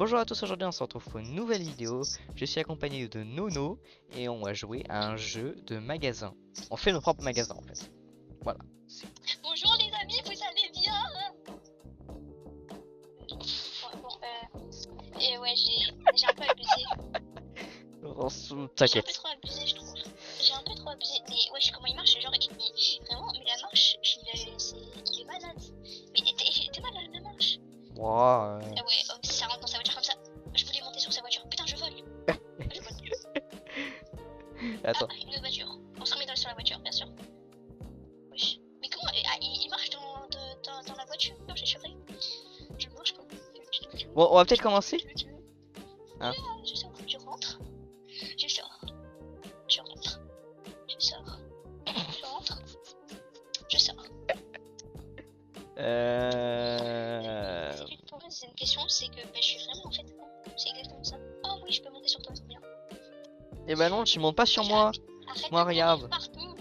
Bonjour à tous, aujourd'hui on se retrouve pour une nouvelle vidéo. Je suis accompagné de Nono et on va jouer à un jeu de magasin. On fait nos propres magasins en fait. Voilà. Bonjour les amis, vous allez bien? Et ouais, j'ai un peu abusé. T'inquiète. J'ai un peu trop abusé, je trouve. J'ai un peu trop abusé. Mais wesh, comment il marche? Genre, vraiment, mais la marche, il est malade. Mais t'es malade, la marche. Wow, Ah ouais, oh, si ça rentre dans sa voiture comme ça, je voulais monter sur sa voiture. Putain, je vole. Je vole. Attends. Ah, une autre voiture. On se remet sur la voiture, bien sûr. Wesh. Mais comment il marche dans la voiture? Non, j'ai juré. Je marche pas. Bon, on va peut-être commencer. Hein? Je sors, je rentre. Je sors. Je rentre. Je sors. Je rentre. Je sors. Si tu te poses une question, c'est que je suis vraiment en fait. C'est exactement ça. Oh oui, je peux monter sur toi, c'est bien. Eh ben non, tu montes pas sur moi. Arrête Moi, de regarde. courir partout.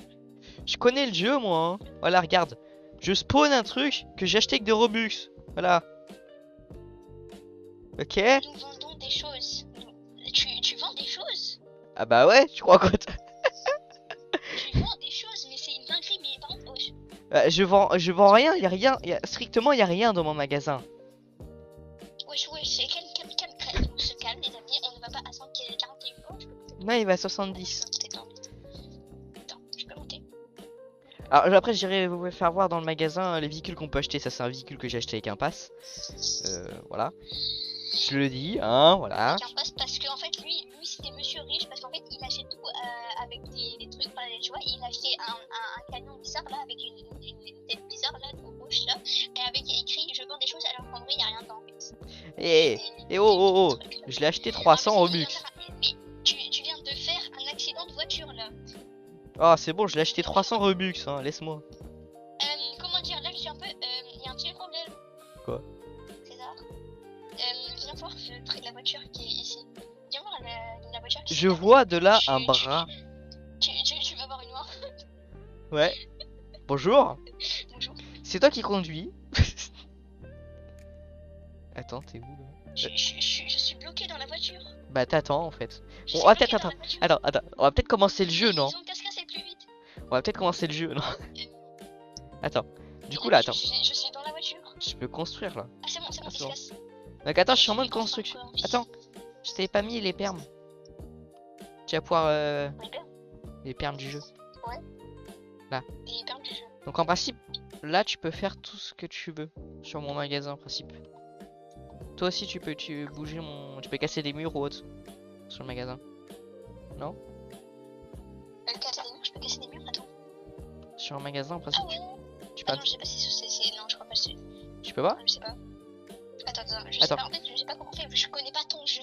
Je connais le jeu moi. Hein. Voilà, regarde. Je spawn un truc que j'ai acheté avec des Robux. Voilà. Ok. Nous vendons des choses. Tu vends des choses? Ah bah ouais, tu crois quoi? Tu vends des choses, mais c'est une dinguerie, mais par contre, wesh. Je vends rien, y a rien, strictement y a rien dans mon magasin. Wesh, c'est calme. On se calme, les amis, on ne va pas à 141 fois. Non, il va à 70. Attends, je peux monter. Alors après j'irai vous faire voir dans le magasin les véhicules qu'on peut acheter. Ça c'est un véhicule que j'ai acheté avec un pass. Voilà. Je le dis, hein, voilà. Avec un pass parce qu'en fait lui c'était monsieur riche parce qu'en fait il achète tout avec des trucs, tu vois, il a acheté un camion bizarre là avec une tête bizarre là, tout rouge là, et avec écrit je vends des choses alors qu'en vrai il y a rien dedans en fait. Oh, je l'ai acheté 300 Robux. Mais tu viens de faire un accident de voiture là. Ah c'est bon, je l'ai acheté 300 Robux, hein, laisse-moi. Comment dire, là je suis un peu, il y a un petit problème. Quoi? César, viens voir le trait de la voiture qui est ici. Viens voir la voiture qui est Je vois de là un bras. Tu vas voir une noire. Ouais. Bonjour. Bonjour. C'est toi qui conduis. Attends, t'es où là? Je suis bloqué dans la voiture. Bah t'attends en fait. Je Bon, suis on va bloqué peut-être dans la voiture. attends, on va peut-être commencer le jeu, non? Ils ont qu'à se casser plus vite. On va peut-être commencer le jeu, non? Attends. Du coup là, attends. Je suis dans la voiture. Je peux construire là. Ah c'est bon, il se casse. Donc attends, je suis en mode construction. Attends, je t'avais pas mis les permes. Tu vas pouvoir les permes du jeu. Ouais. Là. Les permes du jeu. Donc en principe, là tu peux faire tout ce que tu veux sur mon magasin en principe. Toi aussi tu peux bouger tu peux casser des murs ou autre sur le magasin. Non? Casser des murs, je peux casser des murs, attends. Sur un magasin en Ah principe. ouais. Tu peux. Non, je sais pas si c'est. Non, je crois pas si. Tu peux pas? Je sais pas. Attends, je sais pas, en fait, je sais pas comment on fait, je connais pas ton jeu.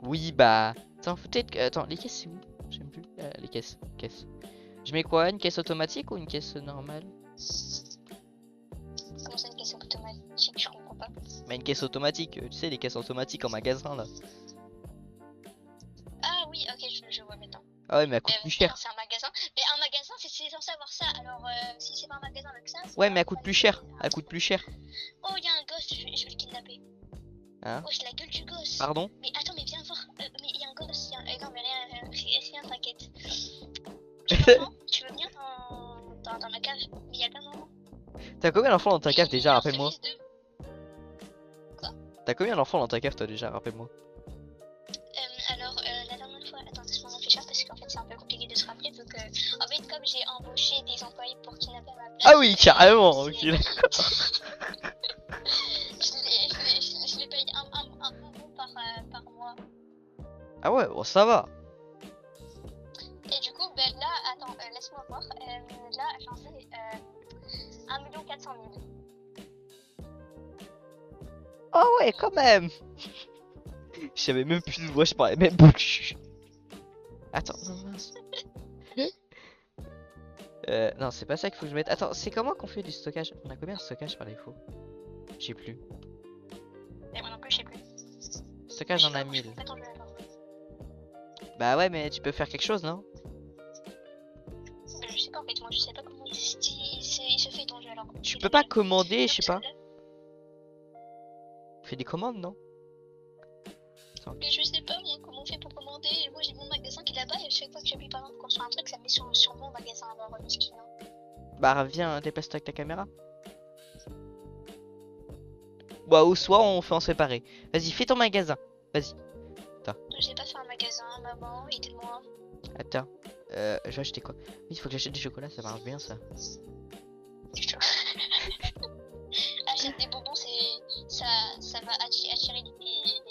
Oui, bah. Attends, peut-être que. Attends, les caisses c'est où? J'aime plus. Les caisses. Je mets quoi? Une caisse automatique ou une caisse normale? Comment ça, une caisse automatique? Je comprends pas. Bah, une caisse automatique, tu sais, les caisses automatiques en magasin là. Ah oui, ok, je vois maintenant. Ah ouais, mais elle coûte plus cher. C'est un magasin. Mais un magasin, c'est censé avoir ça. Alors, si c'est pas un magasin avec ça. Ouais, mais elle coûte plus cher. Elle coûte plus cher. Oh, il y a un gosse, je vais le kidnapper. Hein? Oh, c'est la gueule du gosse. Pardon? Mais attends, mais viens voir. Mais il y a un gosse. Non, mais rien, t'inquiète. Tu veux venir dans ma cage? Mais il y a plein d'enfants. T'as combien d'enfants dans ta cave déjà, Alors, rappelle-moi? Quoi? T'as combien d'enfants dans ta cave toi déjà, rappelle-moi? Alors, la dernière fois, attends, laisse-moi réfléchir parce qu'en fait c'est un peu compliqué de se rappeler. Donc, en fait, comme j'ai embauché des employés pour kidnapper ma place. Ah oui, carrément, ok, je les paye un bonbon par mois. Ah ouais, bon, ça va. Et du coup, ben là, attends, laisse-moi voir. Là, j'en ai 1 400 000. Oh ouais, quand même. Je savais même plus de voix, je parlais même plus. Attends, non, mince. Non, c'est pas ça qu'il faut que je mette. Attends, c'est comment qu'on fait du stockage? On a combien de stockage par défaut? J'ai plus. Et moi non plus, je sais plus. Stockage, j'en ai 1000. Bah ouais, mais tu peux faire quelque chose, non? Je sais pas en fait, moi je sais pas comment il se fait ton jeu alors. Tu peux pas commander, je sais pas. Fais des commandes, non? Mais je sais pas moi comment on fait pour commander. Moi j'ai mon magasin qui est là-bas et à chaque fois que j'appuie par exemple sur un truc, ça met sur mon magasin. Alors, mesquin. Bah viens, déplace-toi avec ta caméra. Bah ou soit on fait en séparé. Vas-y, fais ton magasin. Vas-y. J'ai pas fait un magasin, maman, aidez-moi. Attends. Je vais acheter quoi? Oui, il faut que j'achète du chocolat, ça marche bien ça. Achète des bonbons, ça va attirer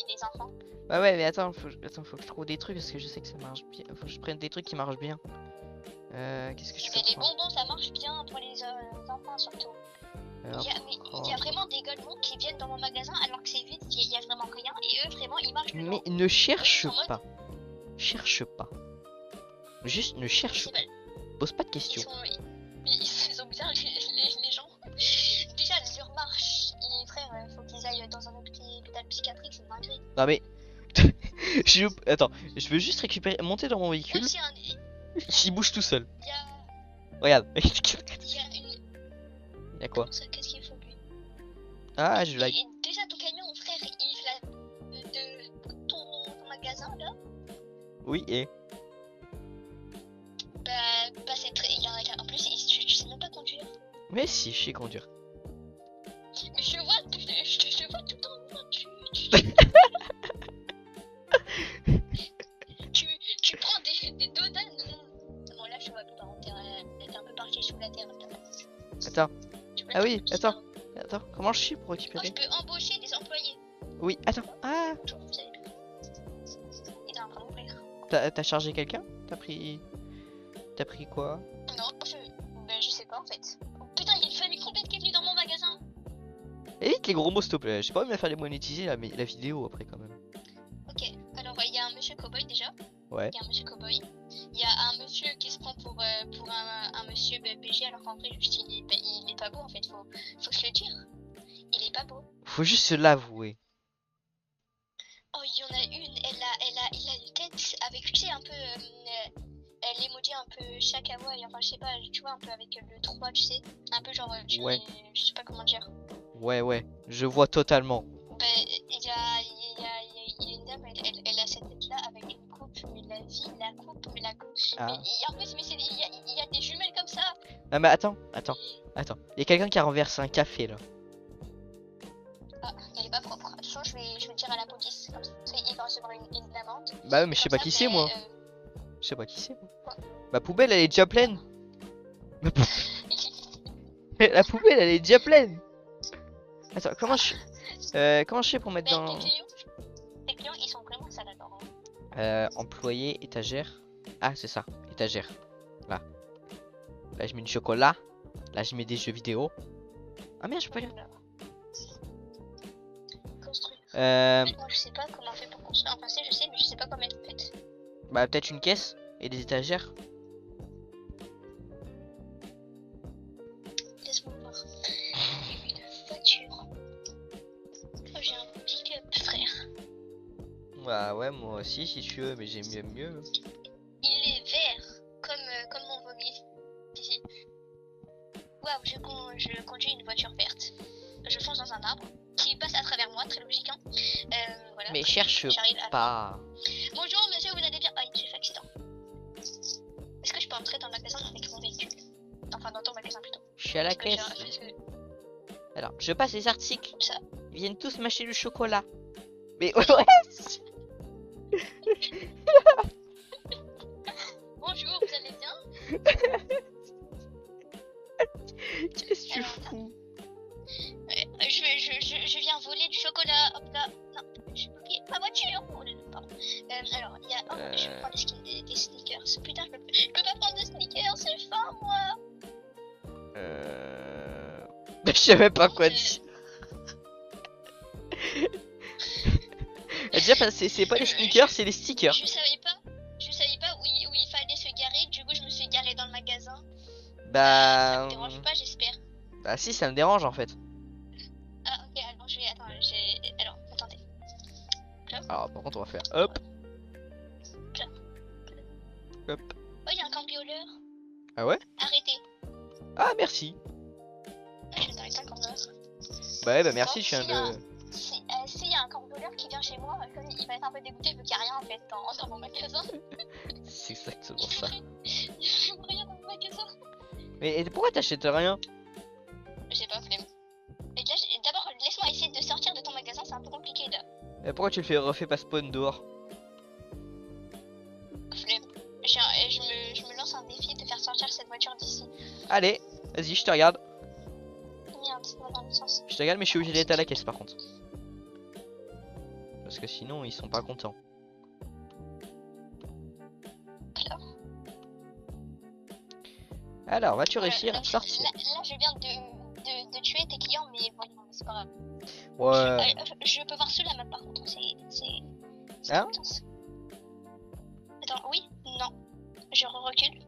les enfants. Bah ouais, mais attends, faut que je trouve des trucs parce que je sais que ça marche bien. Faut que je prenne des trucs qui marchent bien. Qu'est-ce que je peux Mais les prendre? bonbons, ça marche bien pour les enfants surtout. Alors, Il y a vraiment des gars de monde qui viennent dans mon magasin alors que c'est vide, il y a vraiment rien et eux vraiment ils marchent dedans. mais ne cherche Ils sont en mode- pas. Cherche pas. Juste ne cherche C'est pas. mal. Pose pas de questions. Ils ont bien les gens. Déjà leur marche, et frère, faut qu'ils aillent dans un hôpital psychiatrique, c'est dingue. Non mais. Attends, je veux juste récupérer, monter dans mon véhicule. Aussi Il bouge tout seul. il y a, Regarde. il y a une. Il y a quoi? Comment ça, qu'est-ce qu'il faut lui? Ah, je like. Et déjà ton camion, frère, il fait de ton magasin là. Oui, et. Bah c'est très. En plus, tu sais même pas conduire. Mais si, je sais conduire. Mais je vois tout le temps. Tu prends des dodanes. Bon, là, je vois pas. T'es un peu parti sous la terre. Attends. Tu vois, Ah oui, t'es- attends. Attends, comment je suis pour Moi, récupérer? je peux embaucher des employés. Oui, attends. Ah, Bonjour, vous allez bien. Il est en train d'ouvrir. t'as chargé quelqu'un? T'as pris quoi? Non, je sais pas en fait. Oh, putain, il fallait complète qui est venu dans mon magasin. Évite les gros mots s'il te plaît. J'ai pas envie de me faire les monétiser la vidéo après quand même. Ok, alors il y a un monsieur cowboy déjà. Ouais. Il y a un monsieur cowboy. Il y a un monsieur qui se prend pour un monsieur BG alors qu'en vrai, juste il est pas beau en fait. Faut se le dire. Il est pas beau. Faut juste se l'avouer. Oh, il y en a une, il a une tête avec, tu sais, un peu l'emoji un peu Shakawa, enfin je sais pas, tu vois, un peu avec le 3, tu sais, un peu genre, Ouais. je sais pas comment dire. Ouais, je vois totalement. Bah, il y a une dame, elle a cette tête-là avec une coupe, mais la vie, la coupe, mais la coupe. Ah. Mais en plus, il y a des jumelles comme ça. Non mais attends. Il y a quelqu'un qui a renversé un café là. Ah, elle est pas propre. Attention, je vais le dire à la police, comme ça, il va recevoir une amende. Bah ouais, mais je sais Comme pas qui ça, c'est mais, moi. Je sais pas qui c'est moi. Ma poubelle elle est déjà pleine. La poubelle elle est déjà pleine. Attends, comment je fais pour mettre Mais dans tes clients, ils sont vraiment ça là-dedans. Hein. employé, étagère. Ah c'est ça, étagère. Là. Là je mets du chocolat. Là je mets des jeux vidéo. Ah merde, je peux pas lire. Construire. Euh, Moi, je sais pas comment on fait pour construire. Enfin, si, je sais, mais je sais pas comment mettre en fait. bah peut-être une caisse et des étagères. Laisse-moi voir. Une voiture. Oh, j'ai un pick-up, frère. Bah ouais, moi aussi si tu veux, mais j'aime mieux. Il est vert, comme mon vomi. Ici. Waouh, je conduis une voiture verte. Je fonce dans un arbre qui passe à travers moi, très logique. Hein. Voilà. Mais cherche J'arrive à- pas. Bonjour monsieur, vous allez bien? Ah, j'ai fait accident. Est-ce que je peux entrer dans le magasin avec mon véhicule? Enfin, dans ton magasin plutôt. Je suis à la Parce que caisse. parce que- Alors, je passe les articles. Comme ça. Ils viennent tous m'acheter du chocolat. Mais ouais. Bonjour, vous allez bien? Qu'est-ce que tu fous? Je viens voler du chocolat. Hop là. Non, j'ai bloqué ma voiture. Oh, pardon. Alors, il y a. Oh, je vais prendre des sneakers. Putain, je peux pas prendre de sneakers, c'est faim, moi. Je sais même pas quoi dire. Déjà, c'est pas les sneakers, c'est les stickers. Je savais pas où il fallait se garer. Du coup, je me suis garé dans le magasin. Ça Bah. me dérange pas, j'espère. Bah, si, ça me dérange en fait. Ah, ok, alors je vais. Attends, alors, attendez. Alors, par contre, on va faire hop. Hop. Oh, il y a un cambrioleur. Ah ouais? Arrêtez. Ah, merci. Ah, je vais t'arrêter un cambrioleur. Bah, ouais, bah, merci, Bon, je suis un s'il y a peu. S'il y a un cambrioleur qui vient chez moi, il va être un peu dégoûtée vu qu'il n'y a rien en fait dans mon magasin. C'est exactement ça. Il n'y a vraiment rien dans mon magasin. Mais et pourquoi t'achètes rien? Je sais pas, flemme. Et là, d'abord, laisse-moi essayer de sortir de ton magasin, c'est un peu compliqué là. Pourquoi tu le fais refais pas spawn dehors? Flemme. Je me lance un défi de faire sortir cette voiture d'ici. Allez, vas-y, je te regarde. Merde, c'est pas dans le sens. Je te regarde, mais je suis obligé d'être à la caisse par contre. Parce que sinon, ils sont pas contents. Alors, vas-tu réussir à sortir? Là, je viens de tuer tes clients, mais bon, c'est pas grave. Ouais. Je peux voir ceux-là même par contre, c'est Hein? intense. Attends, oui, non. Je recule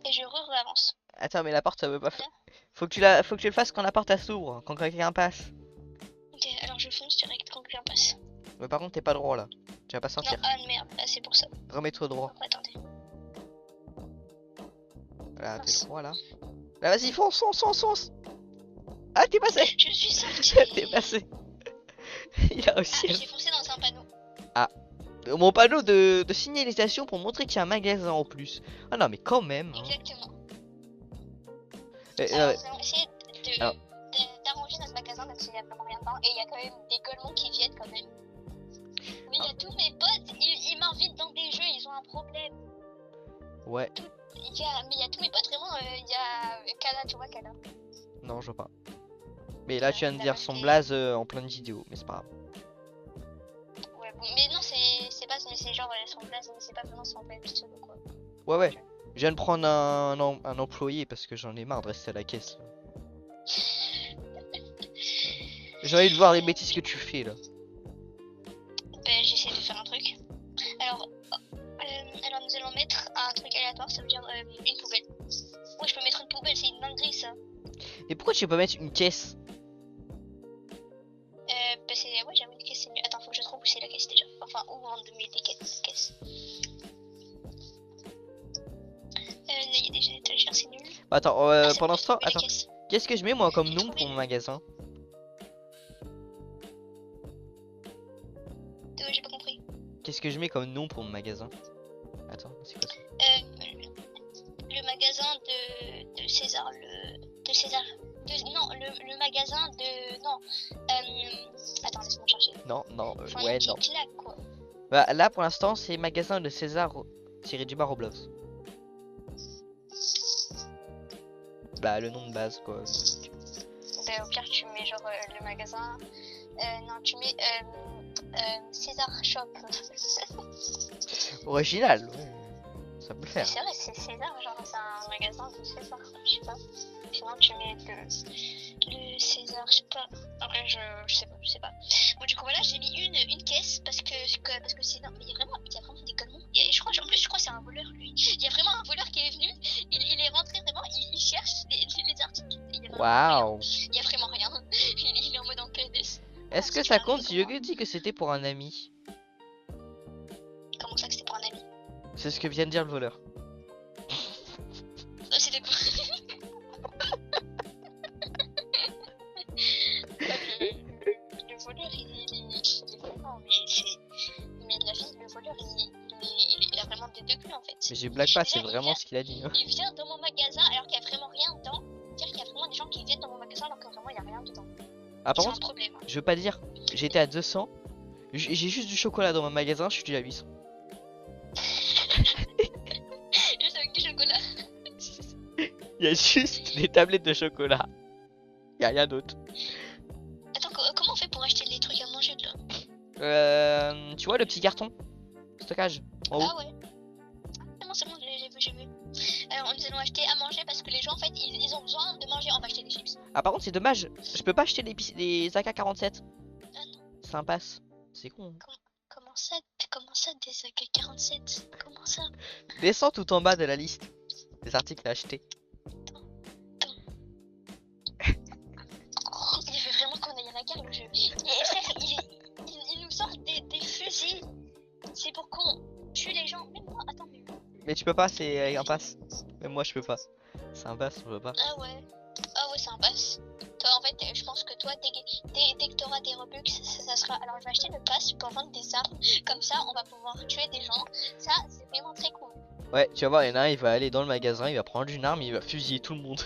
et je avance. Attends, mais la porte, ça veut pas faire. Faut que tu le fasses quand la porte elle s'ouvre, quand quelqu'un passe. Ok, alors je fonce direct quand quelqu'un passe. Mais par contre, t'es pas droit là. Tu vas pas sortir. Non, ah merde, ah, c'est pour ça. Remets-toi droit. Oh, attendez. Voilà, t'es Mince. droit là. Là, vas-y, fonce. Ah, t'es passé. Je suis sorti. T'es passé. Il a Ah, réussi. j'ai foncé dans un panneau. Mon panneau de signalisation pour montrer qu'il y a un magasin en plus. Ah non, mais quand même. Hein. Exactement. Euh, Alors, nous allons essayer alors. d'arranger notre magasin même s'il y a vraiment rien dedans. Et il y a quand même des golemons qui viennent quand même. Mais il y a tous mes potes, ils m'invitent dans des jeux, ils ont un problème. Ouais. Mais il y a tous mes potes vraiment, il y a Kala, tu vois Kala. Non, je vois pas. Mais là, tu viens de dire son blaze en pleine vidéo, mais c'est pas grave. Ouais, bon, mais non, c'est pas, mais c'est genre son blaze, mais c'est pas vraiment son vrai pseudo quoi. Ouais. Je viens de prendre un employé parce que j'en ai marre de rester à la caisse. J'ai envie de voir les bêtises que tu fais là. Ben, j'essaie de faire un truc. Alors nous allons mettre un truc aléatoire, ça veut dire une poubelle. Ouais, je peux mettre une poubelle, c'est une dinguerie ça. Et pourquoi tu peux pas mettre une caisse? Ben c'est, ouais, j'avoue, une caisse c'est mieux. Attends, faut que je trouve où c'est la caisse déjà. Enfin, où on met des caisses. Là, il y a déjà des étagères, c'est nul. Attends, Ah, c'est pendant bon, ce temps, j'ai trouvé les attends. caisses. Qu'est-ce que je mets moi comme J'ai nom trouvé. pour mon magasin? J'ai pas compris. Qu'est-ce que je mets comme nom pour mon magasin? Attends, c'est quoi ça? Le magasin de César, non, le magasin de, non, attends, laisse-moi chercher. Non, Faut un ouais, petit non. claque, quoi. Bah, là pour l'instant, c'est magasin de César tiré du bas Roblox. Bah, le nom de base quoi. Ben, au pire, tu mets genre le magasin, non, tu mets César Shop. Original, ouais. Ça peut le Mais faire. c'est vrai, c'est César, genre c'est un magasin de César, je sais pas. Sinon tu mets le César, je sais pas. Après je sais pas. Bon du coup voilà, j'ai mis une caisse parce que sinon il y a vraiment des conneries. Je crois en plus je crois que c'est un voleur lui. Il y a vraiment un voleur qui est venu, il est rentré vraiment, il cherche les articles. Il y a vraiment Waouh. rien. Il y a vraiment rien. Il est en mode enquête. Est-ce que ça compte si je dis que c'était pour un ami? Comment ça que c'était pour un ami? C'est ce que vient de dire le voleur. C'était pour... le voleur, il est vraiment, mais de la vie, le voleur, il a vraiment des degrés en fait. Mais j'ai blague pas, c'est Déjà, vraiment ce qu'il a dit. Hein. Il vient dans mon magasin alors qu'il y a vraiment rien dedans. C'est-à-dire qu'il y a vraiment des gens qui viennent dans mon magasin alors que vraiment il y a rien dedans. Ah, par C'est un contre, problème. je veux pas dire, j'étais à 200. J'ai juste du chocolat dans mon magasin, je suis déjà à 800. Juste avec du chocolat. Il y a juste des tablettes de chocolat. Y a rien d'autre. Attends, comment on fait pour acheter les trucs à manger là? Tu vois le petit carton stockage en haut. Ah ouais. C'est bon, j'ai vu. Alors nous allons acheter à manger parce que les gens en fait ils ont besoin de manger. On va acheter des chips. Ah, par contre, c'est dommage, je peux pas acheter les AK-47. Ah non. C'est un pass. C'est con. Comment ça des AK-47? Comment ça? Descends tout en bas de la liste des articles à acheter. Il veut vraiment qu'on aille à la gare le jeu. Et frère, il nous sort des fusils. C'est pour qu'on tue les gens. Même moi, attends, Mais tu peux pas, c'est un pass. Même moi, je peux pas. C'est un pass, je peux pas. Ah ouais, c'est un pass. Toi, en fait, je pense que toi, dès que t'auras des Robux, ça sera. Alors, je vais acheter le pass pour vendre des armes. Comme ça, on va pouvoir tuer des gens. Ça, c'est vraiment très cool. Ouais, tu vas voir, il y en a un, il va aller dans le magasin, il va prendre une arme, il va fusiller tout le monde.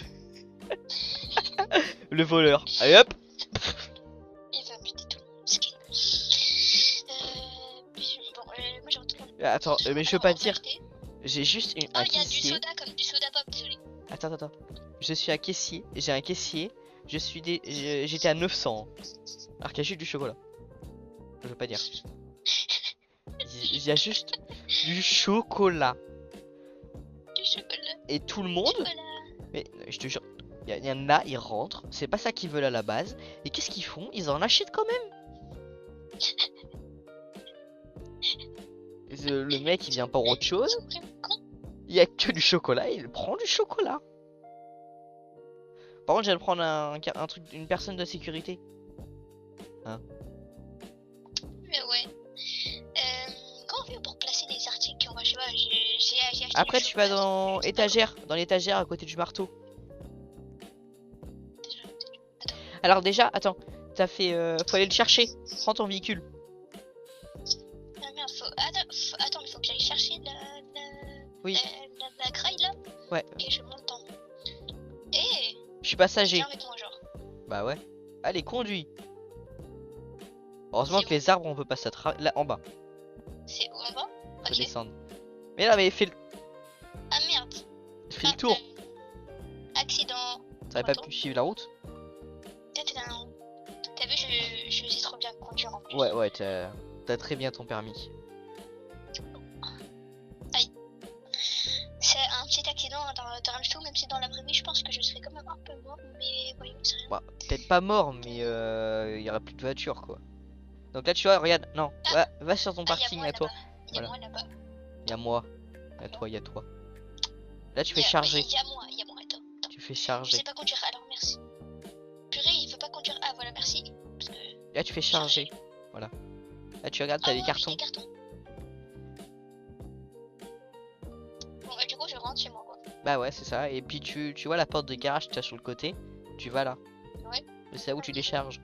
Le voleur. Allez hop. Il va buter tout le monde. Bon, moi, je retourne. Attends, mais je veux Alors, pas on va dire. acheter. J'ai juste Oh, un il y a du caissier. soda comme du soda pop, désolé. Attends. Je suis un caissier. J'ai un caissier. J'étais à 900. Alors qu'il y a juste du chocolat. Je veux pas dire. Il y a juste du chocolat. Du chocolat. Et tout le monde. Chocolat. Mais je te jure, il y en a, ils rentrent. C'est pas ça qu'ils veulent à la base. Et qu'est-ce qu'ils font? Ils en achètent quand même. Le mec il vient pour autre chose. Ils sont vraiment cons. Il y a que du chocolat. Il prend du chocolat. Par contre, je viens de prendre un truc, une personne de sécurité. Mais ouais. Comment on fait pour placer des articles? Moi, je sais pas, j'ai acheté Après, du tu vas chocolat, dans je sais pas étagère, dans l'étagère à côté du marteau. Attends. Alors déjà, attends, t'as fait, faut aller le chercher. Prends ton véhicule. Ah merde, attends, il faut que j'aille chercher Oui. la craie là. Ouais. Et je monte en. Eh, Je suis passager. viens avec moi, genre. Bah ouais. Allez, conduis. Heureusement C'est que les arbres, on peut passer là en bas. C'est où en bas? Faut Ok. descendre. Mais là, mais fais Ah merde. le tour. Accident. T'aurais pas pu suivre la route? T'as vu, je sais trop bien conduire en plus. Ouais, t'as très bien ton permis. C'est un petit accident dans le show, même si dans la vraie vie, je pense que je serais quand même un peu mort, mais voyons, c'est rien. Bah, peut-être pas mort, mais il y aura plus de voiture quoi. Donc là, tu vois, regarde, non, va sur ton parking à toi. Il y a Voilà. moi là-bas. Il y a moi. Il y a toi. Là, tu fais charger. Il y a moi, attends. Tu fais Je charger. sais pas conduire, alors merci. Purée, il veut pas conduire. Ah voilà, merci. Parce que... Là, tu fais charger. Voilà. Là, tu regardes, t'as les ouais, cartons. des cartons. Bon, du coup, je rentre chez moi, quoi. Bah ouais, c'est ça. Et puis tu vois la porte de garage que tu as sur le côté. Tu vas là. Ouais. Et c'est là où tu décharges.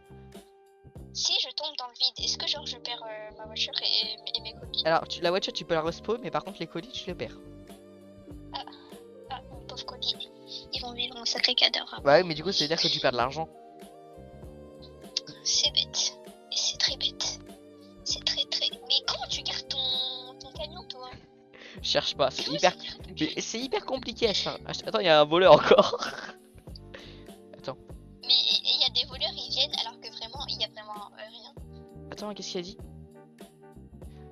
Si je tombe dans le vide, est-ce que genre je perds ma voiture et mes colis? Alors, la voiture, tu peux la respawn, mais par contre, les colis, tu les perds. Ah, mon pauvre colis. Ils vont vivre mon sacré cadavre. Bah ouais, mais du coup, ça veut dire que tu perds de l'argent. C'est bête. Et c'est très bête. C'est très. Mais comment tu gardes ton camion, toi? Cherche pas, c'est Comment hyper. tu gardes le Mais c'est hyper compliqué à charger. Attends, il y a un voleur encore. Mais il y a des voleurs, ils viennent alors que vraiment, il y a vraiment rien. Attends, qu'est-ce qu'il a dit?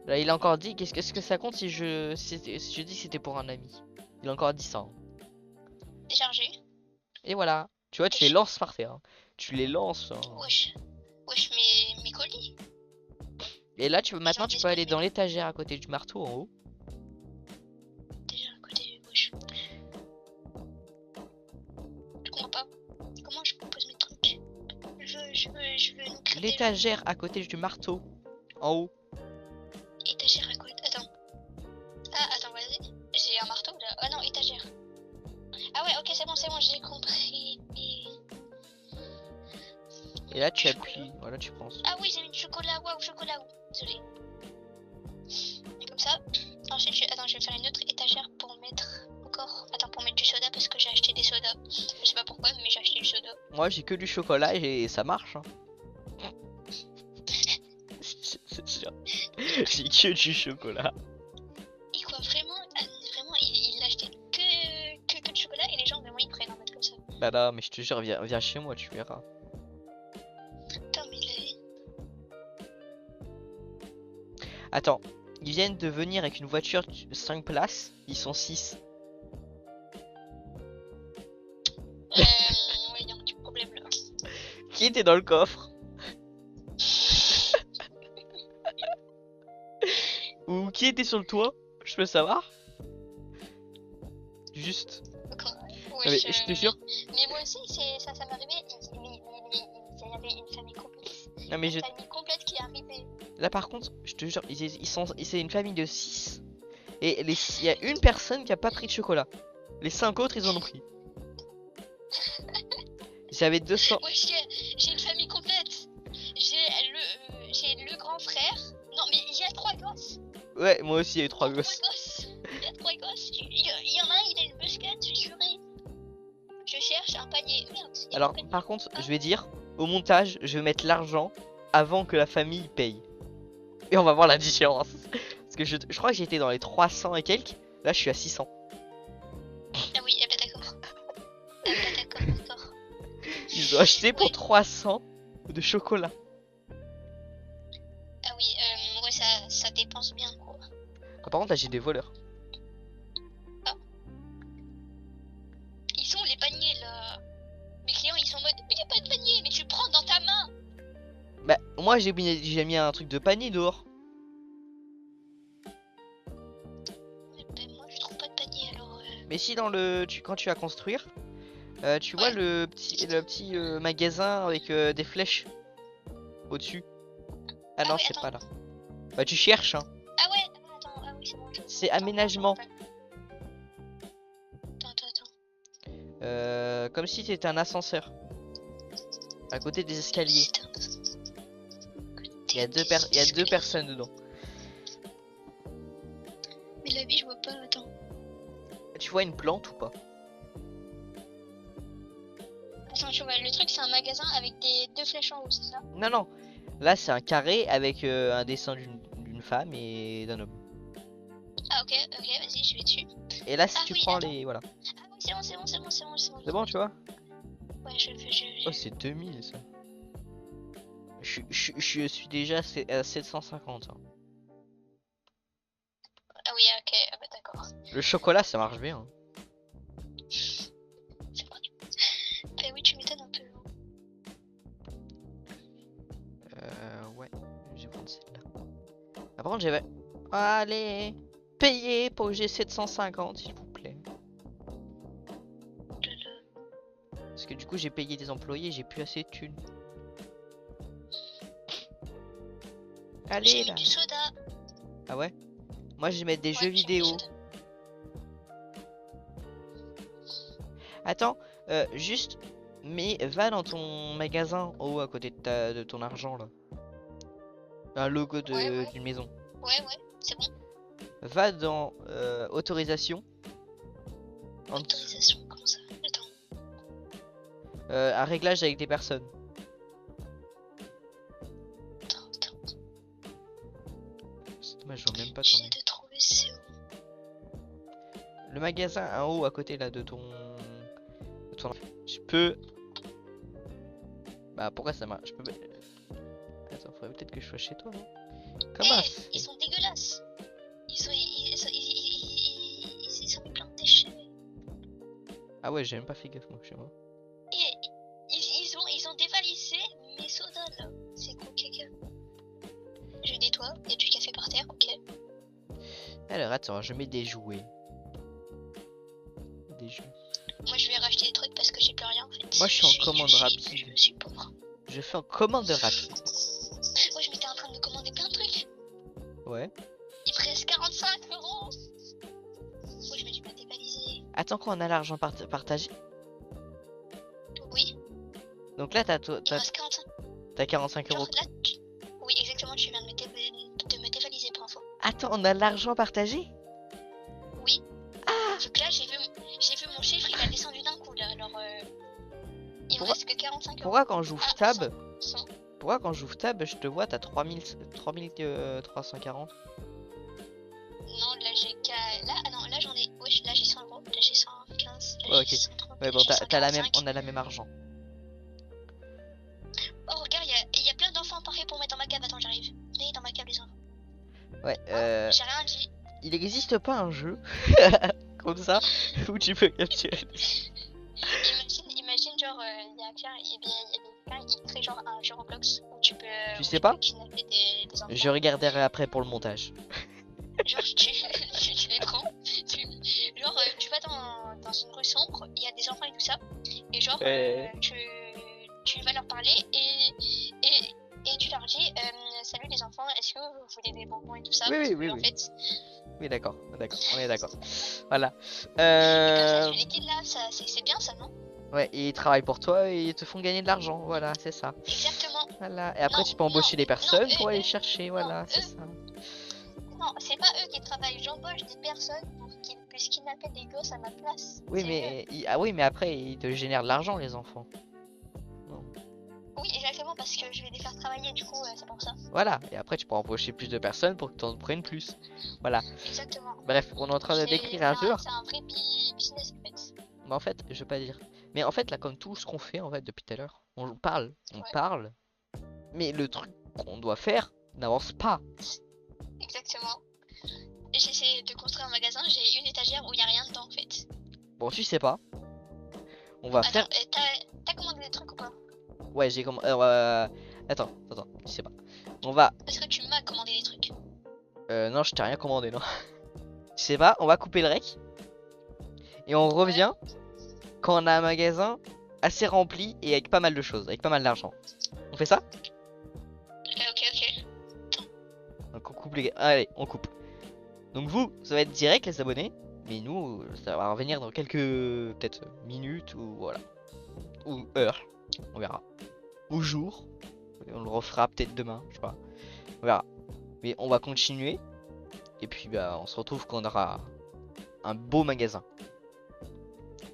Là, il a encore dit, qu'est-ce que ça compte si je dis que c'était pour un ami? Il a encore dit ça. Hein. Déchargé. Et voilà. Tu vois, tu les lances par terre. Hein. Tu les lances. Hein. Wesh, mes colis. Et là, maintenant, tu peux aller despawn, dans l'étagère à côté du marteau en haut. Déjà à côté du wesh. Je comprends pas. Comment je propose mes trucs? Je veux nous créer L'étagère à côté du marteau en haut. étagère à côté. Attends. Ah, attends, vas-y. J'ai un marteau là. Ah non, étagère. Ah ouais, ok, c'est bon, j'ai compris. Et là, tu appuies. Voilà, tu penses. Ah oui, j'ai mis du chocolat. Waouh, chocolat. Désolé. Et comme ça. Ensuite, attends, je vais faire une autre étagère pour mettre encore. Attends, pour mettre du soda parce que j'ai acheté des sodas. Je sais pas pourquoi, mais j'ai acheté du soda. Moi, j'ai que du chocolat et ça marche. Hein. C'est sûr. J'ai que du chocolat. Et quoi, vraiment, il a acheté que du chocolat et les gens, vraiment, ils prennent en mode comme ça. Bah là, mais je te jure, viens chez moi, tu verras. Attends, mais Attends, ils viennent de venir avec une voiture 5 places, ils sont 6. ouais, il y a un petit problème là. Qui était dans le coffre? Ou qui était sur le toit? Je peux savoir? Juste. Ouais, Non, mais je te jure. Mais moi aussi, ça m'est arrivé. Il y avait une famille complète. Non mais Une famille complète qui est arrivée. Là par contre, je te jure, c'est une famille de 6. Et il y a une personne qui a pas pris de chocolat. Les 5 autres, ils en ont pris. J'avais 200. Ouais, j'ai une famille complète. J'ai le grand frère. Non, mais il y a 3 gosses. Ouais, moi aussi, il y a eu 3 Trois gosses. gosses. Il y a 3 gosses. Il y en a un, il a une busquette, j'ai juré. Je cherche un panier. Merde. il y a Alors, un panier. par contre, je vais dire, au montage, je vais mettre l'argent avant que la famille paye. Et on va voir la différence. Parce que je crois que j'étais dans les 300 et quelques. Là, je suis à 600. Ah oui, eh ben d'accord. Ah ben d'accord. Ils ont acheté pour Ouais. 300 de chocolat. Ah oui, ouais, ça dépense bien, quoi. Ah, par contre, là, j'ai des voleurs. Ils sont les paniers, là. Mes clients, ils sont en mode, mais y a pas de panier, mais tu le prends dans ta main. Bah, moi, j'ai mis un truc de panier dehors. Ouais, ben moi, je trouve pas de panier, alors... Mais si, dans quand tu vas construire, tu vois Ouais. le petit magasin avec des flèches au-dessus. Ah non, ouais, c'est attends. pas là. Bah, tu cherches, hein. Ah ouais, attends, ah oui, c'est bon. C'est Attends, aménagement. Attends. Comme si c'était un ascenseur. À côté des escaliers. Il y a deux personnes dedans. Mais la vie, je vois pas, attends. Tu vois une plante ou pas? Attends, je vois, le truc, c'est un magasin avec des 2 flèches en haut, c'est ça? Non, non. Là, c'est un carré avec un dessin d'une femme et d'un homme. Ah ok, vas-y, je vais dessus. Et là, si Ah tu oui, prends attends. les... Voilà. Ah oui, c'est bon. C'est bon, tu vois? Ouais, Oh, c'est 2000, ça. Je suis déjà à 750. Hein. Ah oui, ok, ah bah d'accord. Le chocolat, ça marche bien. C'est quoi tu... Bah oui, tu m'étonnes un peu. Ouais. Je vais prendre celle-là. Ah, par contre, j'avais... Allez, payez pour que j'ai 750, s'il vous plaît. Parce que du coup, j'ai payé des employés, j'ai plus assez de thunes. Allez, J'ai là. mis du soda. Ah ouais? Moi, je vais mettre des Ouais, jeux j'ai mis du vidéo. soda. Attends, juste, mais va dans ton magasin en haut à côté de ton argent là. Un logo Ouais. d'une maison. Ouais, c'est bon. Va dans autorisation. En dessous, Autorisation, comment ça? Attends. un réglage avec des personnes. Attends. C'est dommage, je vois même pas J'ai ton. de trouver, c'est où? Le magasin en haut à côté là de ton. Je peux. Bah pourquoi ça marche? Je peux. Attends, faudrait peut-être que je sois chez toi, non? Comment ça se fait? Ils sont dégueulasses. Ils ont mis plein de déchets. Ah ouais, j'ai même pas fait gaffe moi chez moi. Et ils ont dévalisé mes sodas là. C'est quoi, caca? Je nettoie, il y a du café par terre, ok. Alors attends, je mets des jouets. Des jeux. Moi je vais racheter des trucs parce que j'ai plus rien en fait. Moi, je suis en commande rapide. Je suis pauvre. Je fais en commande rapide. Moi je m'étais en train de me commander plein de trucs. Ouais. Il me reste 45 euros. Moi je me suis pas dévalisé. Attends qu'on a l'argent partagé. Oui, Donc là, t'as il me reste 45. 45 euros. Genre là, oui exactement, tu viens de me dévaliser pour info. Attends, on a l'argent partagé? Oui. Donc là j'ai vu mon chiffre, il a descendu d'un coup là. Alors il me Pourquoi- reste que 45 euros. Pourquoi quand j'ouvre Ah, tab, 100. pourquoi quand j'ouvre tab, je te vois, t'as 3340? Non, là j'ai qu'à. Là, ah non, là j'en ai. Wesh, là j'ai 100 euros. Là j'ai 115. Là Ouais, j'ai ok. 130. Ouais, là, bon, j'ai t'as la même, 145. on a la même argent. Oh, regarde, il y a plein d'enfants parés pour mettre dans ma cave. Attends, j'arrive. Venez dans ma cave, les enfants. Ouais, Oh, j'ai rien dit. il n'existe pas un jeu comme ça où tu peux capturer. Imagine genre, il y a quelqu'un qui crée genre un jeu Roblox où tu peux. Tu où sais pas? peux kidnapper des enfants. Je regarderai après pour le montage. Genre, tu les prends. Genre, tu vas dans une rue sombre, il y a des enfants et tout ça. Et genre, tu vas leur parler et tu leur dis salut les enfants, est-ce que vous voulez des bonbons et tout ça? Oui, Parce oui, que, oui, en oui. fait, Oui, d'accord, on est d'accord. Voilà. comme ça, tu les kidnappes, ça, c'est bien ça, non? Ouais, et ils travaillent pour toi et ils te font gagner de l'argent. Voilà, c'est ça. Exactement. Voilà. Et après, Non, tu peux non, embaucher des non, personnes pour aller chercher. non, Voilà, c'est ça. non, c'est pas eux qui travaillent. J'embauche des personnes pour qu'ils puissent kidnapper des gosses à ma place. Oui, C'est mais ah oui, mais après, ils te génèrent de l'argent, les enfants. Non. Oui, exactement, parce que je vais les faire travailler, du coup, c'est pour ça. Voilà. Et après, tu peux embaucher plus de personnes pour que tu en prennes plus. Voilà. Exactement. Bref, on est en train de décrire un peu. C'est un vrai business, en fait. Mais en fait, je vais pas dire. Mais en fait, là, comme tout ce qu'on fait, en fait, depuis tout à l'heure, on Ouais. parle, mais le truc qu'on doit faire n'avance pas. Exactement. J'essaie de construire un magasin, j'ai une étagère où il n'y a rien dedans, en fait. Bon, tu sais pas. On va faire. Attends, t'as commandé des trucs ou pas? Ouais, j'ai comme. Attends, tu sais pas. On va. Est-ce que tu m'as commandé des trucs? Non, je t'ai rien commandé, non. Tu sais pas, on va couper le rec. Et on revient quand on a un magasin assez rempli et avec pas mal de choses, avec pas mal d'argent. On fait ça? Ok. Donc on coupe les gars. Allez, on coupe. Donc vous, ça va être direct les abonnés. Mais nous, ça va revenir dans quelques peut-être minutes ou voilà. Ou heures. On verra. Ou jours. On le refera peut-être demain, je sais pas. On verra. Mais on va continuer. Et puis bah on se retrouve quand on aura un beau magasin.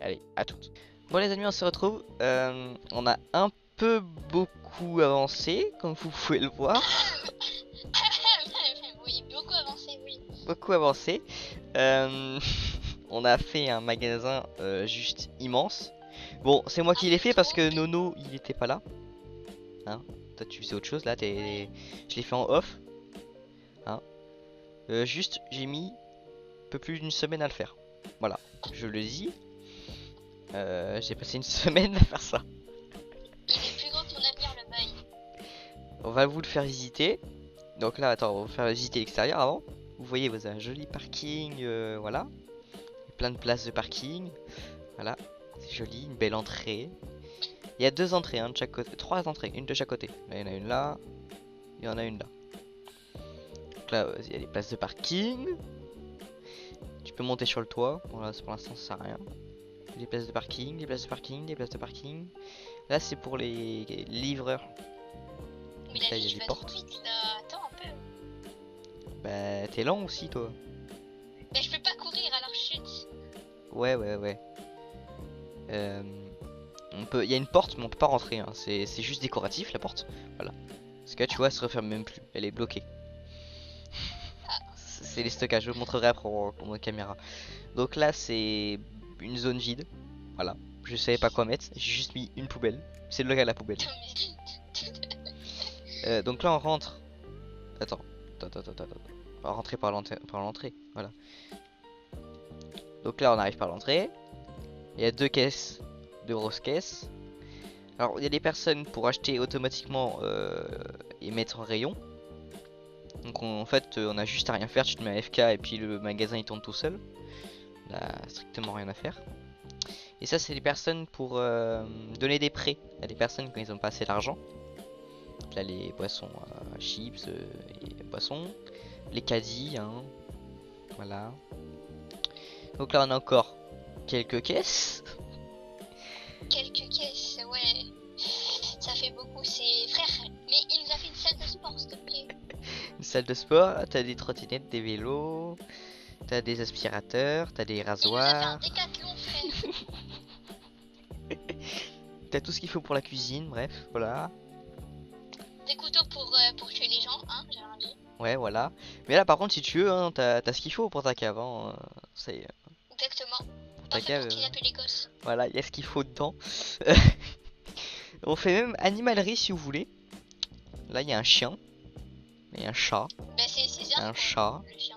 Allez, à toutes. Bon les amis, on se retrouve. On a un peu beaucoup avancé, comme vous pouvez le voir. Oui, beaucoup avancé, oui. Beaucoup avancé. On a fait un magasin juste immense. Bon, c'est moi qui l'ai fait parce que Nono, il était pas là. Hein, toi tu faisais autre chose là, je l'ai fait en off. Hein. Juste, j'ai mis un peu plus d'une semaine à le faire. Voilà, je le dis. J'ai passé une semaine à faire ça. Il est plus grand que mon avenir, le bail. On va vous le faire visiter. Donc là, attends, on va vous faire visiter l'extérieur avant. Vous voyez, vous avez un joli parking, voilà. Plein de places de parking. Voilà, c'est joli, une belle entrée. Il y a deux entrées, hein, de chaque côté. Trois entrées, une de chaque côté. Là, il y en a une là. Il y en a une là. Donc là, il y a des places de parking. Tu peux monter sur le toit. Bon, là, pour l'instant, ça sert à rien. Des places de parking, des places de parking, des places de parking. Là, c'est pour les livreurs. Mais Donc là, il y a tu des vas portes. trop vite, là. Attends un peu. Bah, t'es lent aussi, toi. Mais je peux pas courir, alors chute. Ouais. Il y a une porte, mais on peut pas rentrer. Hein. C'est juste décoratif, la porte. Voilà. Parce que là, tu vois, elle se referme même plus. Elle est bloquée. C'est les stockages. Je vous montrerai après en caméra. Donc là, c'est une zone vide. Voilà. Je savais pas quoi mettre. J'ai juste mis une poubelle. C'est le local à la poubelle. Donc là, on rentre. Attends. On va rentrer par l'entrée. Voilà. Donc là, on arrive par l'entrée. Il y a deux caisses. Deux grosses caisses. Alors, il y a des personnes pour acheter automatiquement et mettre en rayon. Donc, en fait, on a juste à rien faire. Tu te mets à FK et puis le magasin il tourne tout seul. On a strictement rien à faire. Et ça, c'est des personnes pour donner des prêts à des personnes quand ils ont pas assez d'argent. Là, les boissons chips et boissons. Les caddies, hein. Voilà. Donc là, on a encore quelques caisses. Quelques caisses, ouais. Ça fait beaucoup, c'est frère. Mais il nous a fait une salle de sport, s'il te plaît. Une salle de sport, t'as des trottinettes, des vélos, t'as des aspirateurs, t'as des Il nous a fait rasoirs, un décathlon, frère. t'as tout ce qu'il faut pour la cuisine, bref, voilà. Des couteaux pour tuer les gens, hein, j'ai rien dit. Ouais, voilà. Mais là, par contre, si tu veux, hein, t'as ce qu'il faut pour ta cave, hein. C'est Exactement. pour ta Parfait cave. pour kidnapper les gosses. Voilà, il y a ce qu'il faut dedans. On fait même animalerie si vous voulez. Là, il y a un chien. Il y a un chat. Bah c'est César, Un quoi, chat. le chien.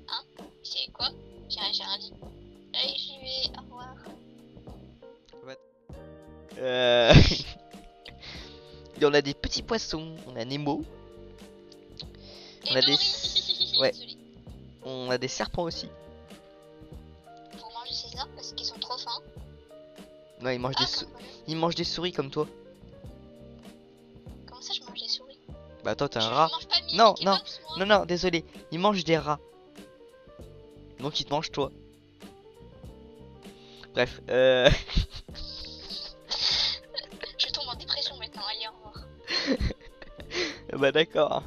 Hein? C'est quoi? J'ai rien dit. Allez, j'y vais, au revoir. Euh... Et on a des petits poissons. On a Nemo. On a des... Ouais. Désolé. On a des serpents aussi. Pour manger César parce qu'ils sont trop fins. Non, ils mangent ils mangent des souris comme toi. Comment ça je mange des souris? Bah toi t'es un Je rat. mange pas Non, Mickey non, Mouse, moi. non, désolé. Ils mangent des rats. Donc ils te mangent toi. Bref, Je tombe en dépression maintenant, allez, au revoir. bah d'accord.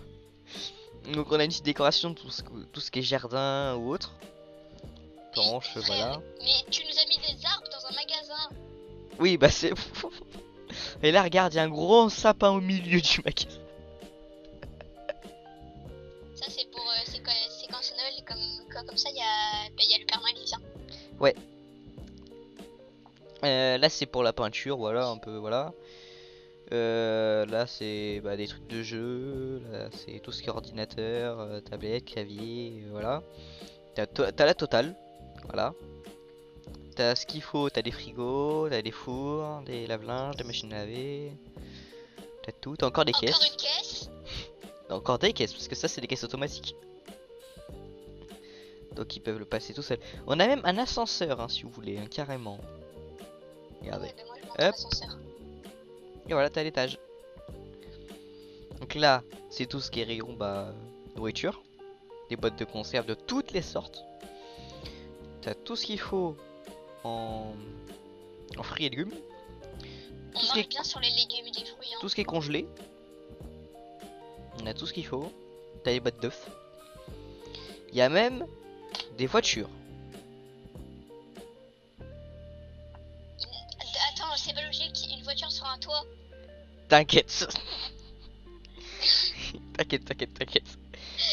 Donc on a une petite décoration de tout ce qui est jardin ou autre. Planche, Frère, voilà. mais tu nous as mis des arbres dans un magasin. Oui, bah c'est... Et là, regarde, il y a un gros sapin au milieu du magasin. Ça, c'est pour. C'est quand c'est Noël, comme ça, il y a, bah, y a le Père Noël qui vient. Là, c'est pour la peinture, voilà, un peu, voilà. Là, c'est bah, des trucs de jeu. Là, c'est tout ce qui est ordinateur, tablette, clavier, voilà. T'as la totale, voilà. T'as ce qu'il faut, t'as des frigos, t'as des fours, des lave-linges, des machines à laver. T'as tout, t'as encore des Encore caisses. une caisse. T'as encore des caisses, parce que ça, c'est des caisses automatiques. Donc, ils peuvent le passer tout seul. On a même un ascenseur, hein, si vous voulez, hein, carrément. Regardez. Ouais, bah, moi, je monte Hop. l'ascenseur. Et voilà, t'as l'étage. Donc là, c'est tout ce qui est rayon, bah, nourriture. Des boîtes de conserve de toutes les sortes. T'as tout ce qu'il faut en fruits et légumes. On Tout ce qui marche est, bien sur les légumes et les fruits. Hein. tout ce qui est congelé. On a tout ce qu'il faut. T'as les boîtes d'œufs. Il y a même des voitures. Attends, c'est pas logique, une voiture sur un toit. T'inquiète. T'inquiète.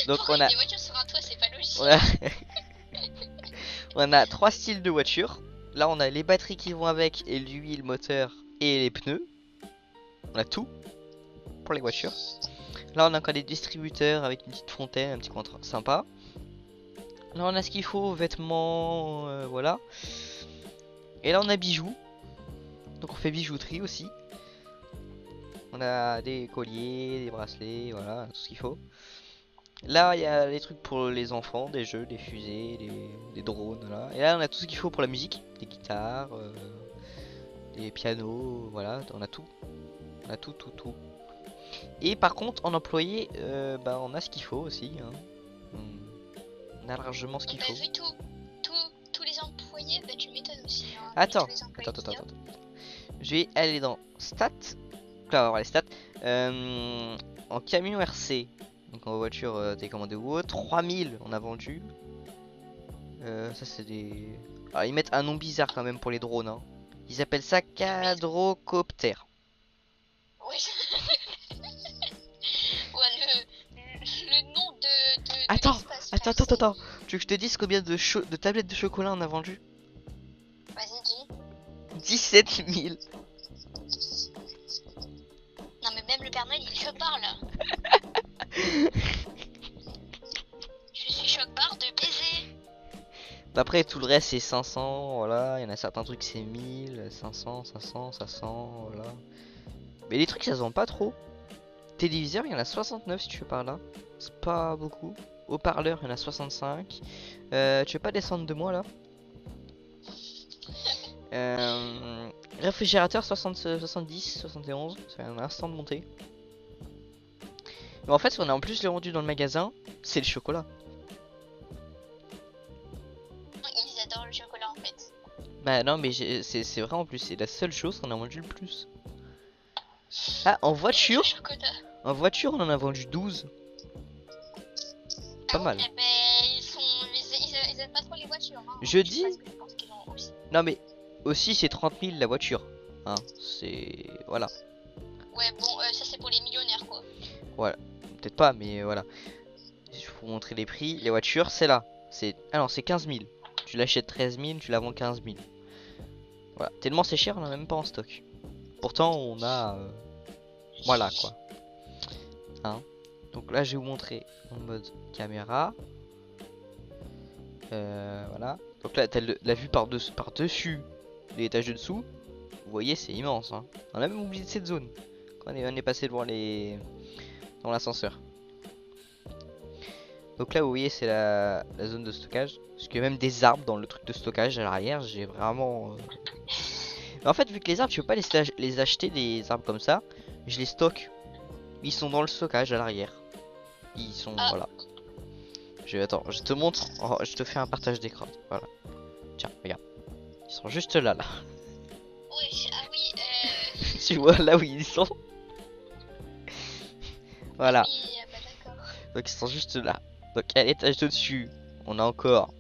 Donc Pourquoi on a, des voitures sur un toit, c'est pas logique. on a, on a 3 styles de voitures. Là on a les batteries qui vont avec et l'huile, moteur et les pneus. On a tout pour les voitures. Là on a encore des distributeurs avec une petite fontaine, un petit coin sympa. Là on a ce qu'il faut, vêtements, voilà. Et là on a bijoux. Donc on fait bijouterie aussi. On a des colliers, des bracelets, voilà, tout ce qu'il faut. Là il y a les trucs pour les enfants, des jeux, des fusées, des drones, voilà. Et là on a tout ce qu'il faut pour la musique, des guitares, des pianos, voilà, on a tout. On a tout. Et par contre en employé, bah on a ce qu'il faut aussi, hein. On a largement ce qu'il Bah, faut. vu tous les employés, bah, tu m'étonnes aussi. Hein, Attends, tous les employés qu'il y a. Je vais aller dans stats. Là on va voir les stats. En camion RC, donc en voiture télécommandée ou autre, 3000 on a vendu. Ça c'est des... Alors ils mettent un nom bizarre quand même pour les drones, hein. Ils appellent ça quadrocoptère. Ouais, ouais, le nom de Attends, l'espace, attends. frère, Tu veux que je te dise combien de tablettes de chocolat on a vendu? c'est- Vas-y, dis. 17 000. Non, mais même le Père Noël, il choc barre là. Je suis choc barre de baiser. Après tout le reste c'est 500, voilà. Il y en a certains trucs c'est 1000, 500, 500, voilà. Mais les trucs ça se vend pas trop. Téléviseur il y en a 69 si tu veux par là. C'est pas beaucoup. Haut-parleur il y en a 65. Tu veux pas descendre de moi là? Réfrigérateur 70, 71. C'est un instant de montée. Mais en fait ce qu'on a en plus le rendu dans le magasin, c'est le chocolat. Ils adorent le chocolat en fait. Bah non mais c'est vrai en plus, c'est la seule chose qu'on a vendu le plus. Ah en voiture, Le chocolat. on en a vendu 12. Pas mal. Eh ben, ils aiment pas trop les voitures. Hein. Je sais dis- pas ce que je pense qu'ils ont aussi. Non mais aussi c'est 30 000 la voiture. Hein, c'est... Voilà. Ouais, bon, ça c'est pour les millionnaires quoi. Peut-être pas mais voilà. Il faut montrer les prix. Les voitures c'est là. C'est... Ah non c'est 15 000. Tu l'achètes 13 000, tu la vends 15 000. Voilà. Tellement c'est cher on en a même pas en stock. Pourtant on a... Voilà quoi. Hein. Donc là je vais vous montrer en mode caméra. Voilà. Donc là t'as la vue par dessus l'étage de dessous. Vous voyez c'est immense, hein. On a même oublié de cette zone quand on est passé devant dans l'ascenseur. Donc là vous voyez c'est la zone de stockage. Parce qu'il y a même des arbres dans le truc de stockage à l'arrière. J'ai vraiment... Mais en fait vu que les arbres tu peux pas les acheter les arbres comme ça. Je les stocke. Ils sont dans le stockage à l'arrière. Ils sont... Ah. Voilà. Attends, je te montre. Oh, je te fais un partage d'écran. Voilà. Tiens, regarde. Ils sont juste là, là. Ouais, ah oui, Tu vois là où ils sont? Voilà. oui, ah bah d'accord. Donc ils sont juste là. Donc à l'étage au-dessus, on a encore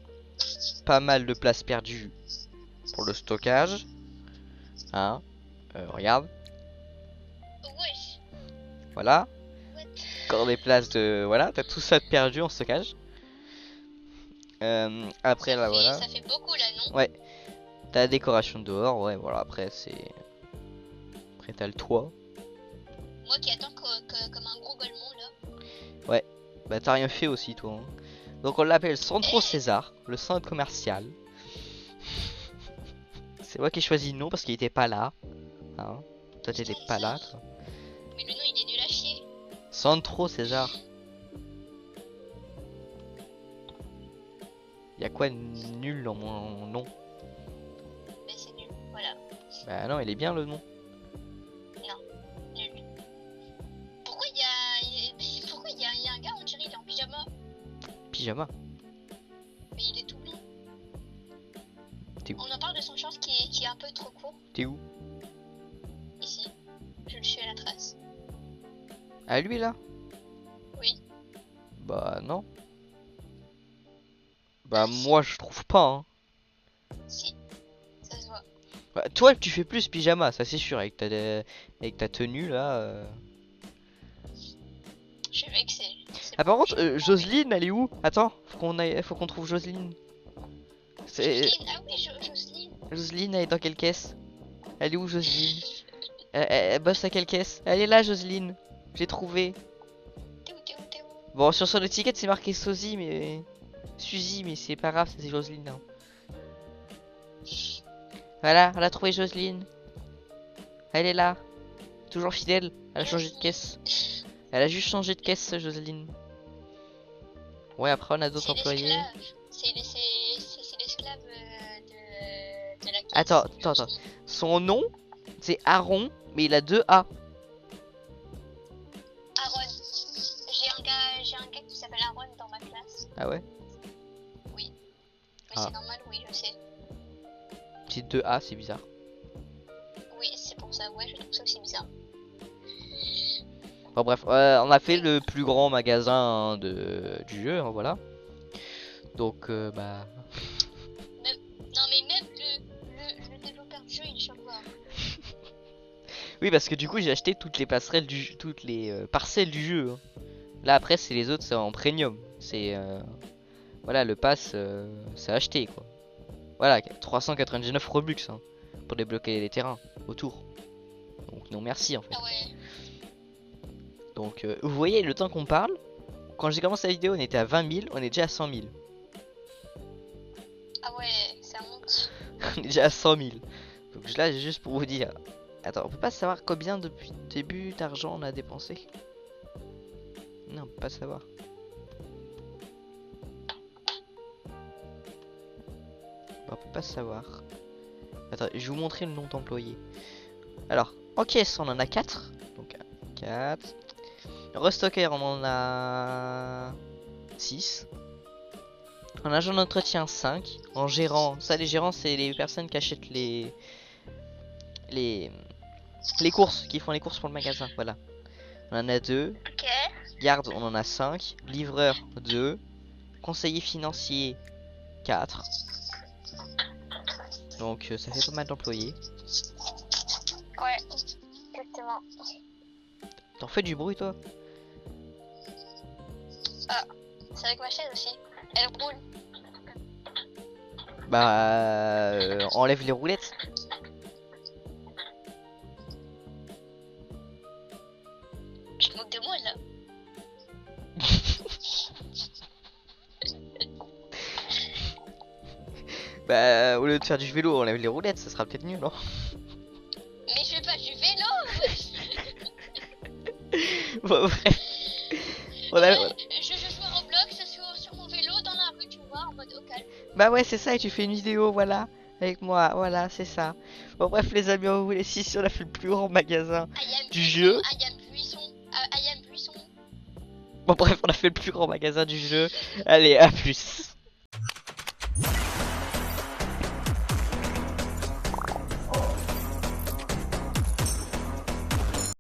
pas mal de place perdue pour le stockage. Hein? Regarde. Wesh, Voilà. what? Encore des places de... Voilà, t'as tout ça de perdu en stockage. Après là, voilà. Ça fait beaucoup là, non? Ouais. T'as la décoration dehors, ouais, voilà, après c'est... Après t'as le toit. Moi qui attends comme un gros golemon là. Ouais. Bah t'as rien fait aussi toi. Hein. Donc on l'appelle Centro Eh. César, le centre commercial. C'est moi qui ai choisi le nom parce qu'il était pas là. Hein. Toi t'étais pas là, toi. Mais le nom il est nul à chier. Centro César. Y'a quoi de nul dans mon nom? Mais c'est nul, voilà. Bah non, il est bien le nom. Nul. Pourquoi pourquoi il y a un gars, on dirait il est en pyjama? Pyjama. Mais il est tout long. T'es où? On en parle de son short qui est un peu trop court. T'es où? Ici. Je le suis à la trace. Ah lui là? Oui. Bah non. Bah moi je trouve pas hein. Si. Ça se voit. Bah, toi tu fais plus pyjama, ça c'est sûr, avec ta tenue là. Je suis vexée. Ah par contre, Jocelyne elle est où? Attends, faut qu'on trouve Jocelyne. C'est... Jocelyne, ah oui, Jocelyne. Jocelyne elle est dans quelle caisse? Elle est où Jocelyne? Elle bosse à quelle caisse? Elle est là Jocelyne. J'ai trouvé. T'es où? Bon sur son étiquette c'est marqué Suzy mais c'est pas grave, c'est Jocelyne. Hein. Voilà, on a trouvé Jocelyne. Elle est là. Toujours fidèle. Elle a changé de caisse. Elle a juste changé de caisse, Jocelyne. Ouais, après on a d'autres employés. C'est l'esclave de la caisse. Attends. Son nom, c'est Aaron, mais il a 2 A. Aaron. J'ai un gars qui s'appelle Aaron dans ma classe. Ah ouais? Oui. Mais Ah. c'est normal, oui, je sais. C'est 2 A, c'est bizarre. Oui, c'est pour ça, ouais, je trouve ça aussi bizarre. Bon bref, on a fait le plus grand magasin hein, du jeu, hein, voilà. Donc bah... Non mais même le développeur du jeu, il est chelou. Oui parce que du coup j'ai acheté toutes les passerelles toutes les parcelles du jeu. Hein. Là après c'est les autres, c'est en premium. C'est voilà, le pass c'est acheté quoi. Voilà, 399 Robux hein, pour débloquer les terrains autour. Donc non merci en fait. Ah ouais. Donc vous voyez le temps qu'on parle. Quand j'ai commencé la vidéo on était à 20 000, on est déjà à 100 000. Ah ouais, ça monte. On est déjà à 100 000. Donc là juste pour vous dire. Attends, on peut pas savoir combien depuis le début d'argent on a dépensé. Non, on peut pas savoir. On peut pas savoir. Attends, je vais vous montrer le nombre d'employés. Alors, en caisse, on en a 4. Donc 4. Restocker, on en a 6. En agent d'entretien, 5. En gérant, ça les gérants, c'est les personnes qui achètent les courses, qui font les courses pour le magasin, voilà. On en a 2. Ok. Garde, on en a 5. Livreur, 2. Conseiller financier, 4. Donc ça fait pas mal d'employés. Ouais, exactement. T'en fais du bruit toi? Ah, c'est avec ma chaise aussi. Elle roule. Bah enlève les roulettes. Tu te moques de moi là. Bah au lieu de faire du vélo, enlève les roulettes, ça sera peut-être mieux non? Mais je fais pas du vélo. Bon bref. On a... Je joue à Roblox sur mon vélo dans la rue, tu vois, en mode au calme. Bah ouais c'est ça, et tu fais une vidéo voilà avec moi, voilà c'est ça. Bon bref les amis, on vous laisse ici, on a fait le plus grand magasin du jeu. I am Buisson. Bon bref on a fait le plus grand magasin du jeu. Allez à plus.